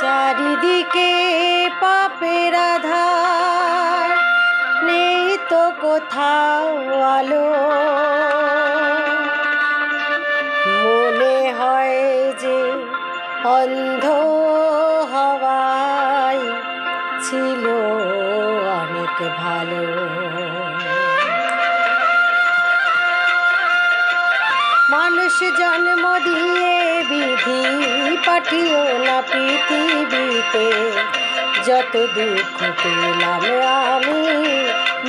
চারিদিকে পাপের আধার, নেই তো কোথাও আলো। মনে হয় যে অন্ধ হওয়াই ছিল অনেক ভালো। মানুষ জন্ম দিয়ে বিধি পাঠিও না পৃথিবীতে, যত দুঃখ পেলাম আমি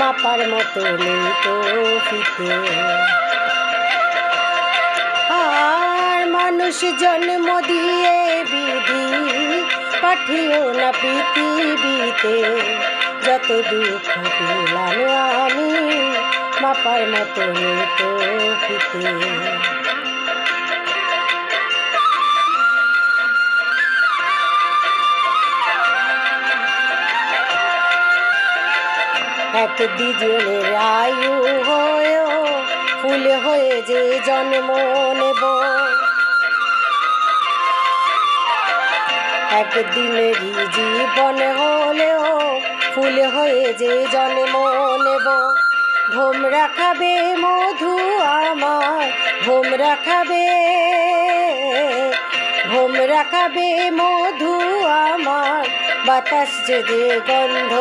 মাপার মতো নেই তো ফিতে। আর মানুষ জন্ম দিয়ে বিধি পাঠিও না পৃথিবীতে, যত দুঃখ পেলাম আমি মাপার মতো নেই তো ফিতে। এক দ্বিজনের আয়ু হয়েও ফুল হয়ে যে জন্ম নেব, একদিনেরই জীবন হলেও ফুল হয়ে যে জন্ম নেব। ভোমরা খাবে মধু আমার, ভোমরা খাবে, ভোমরা খাবে মধু আমার, বাতাস যে গন্ধ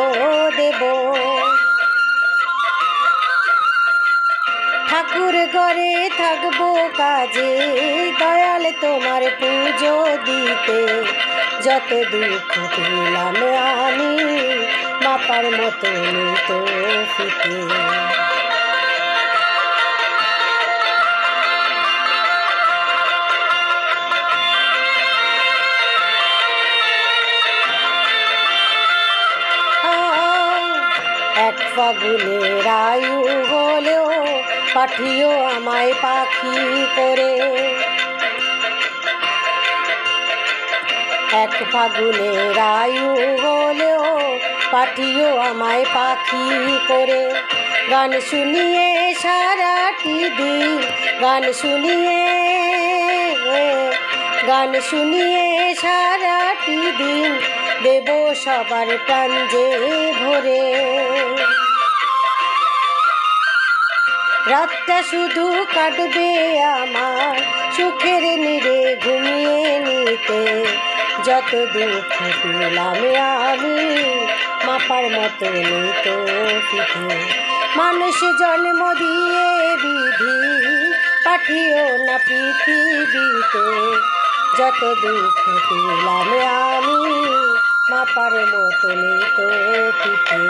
দেব। ঠাকুর ঘরে থাকবো কাজে, দয়াল তোমার পুজো দিতে, যত দুঃখ পেলাম আমি মাপার মতো নেই তো ফিতে। এক ফাগুনের আয়ু হলেও পাঠিও আমায় পাখি করে, এক ফাগুনের আয়ু হলেও পাঠিও আমায় পাখি করে। গান শুনিয়ে সারাটি দিন, গান শুনিয়ে, গান শুনিয়ে সারাটি দিন দেব সবার প্রাণ যে ভরে। রাতটা শুধু কাটবে আমার সুখের নীড়ে ঘুমিয়ে নিতে, যত দুঃখ পেলাম আমি মাপার মতো নেই তো ফিতে। মানুষ জন্ম দিয়ে বিধি পাঠিও না পৃথিবীতে, যত দুঃখ পেলাম আমি মাপার মতো নেই তো ফিতে।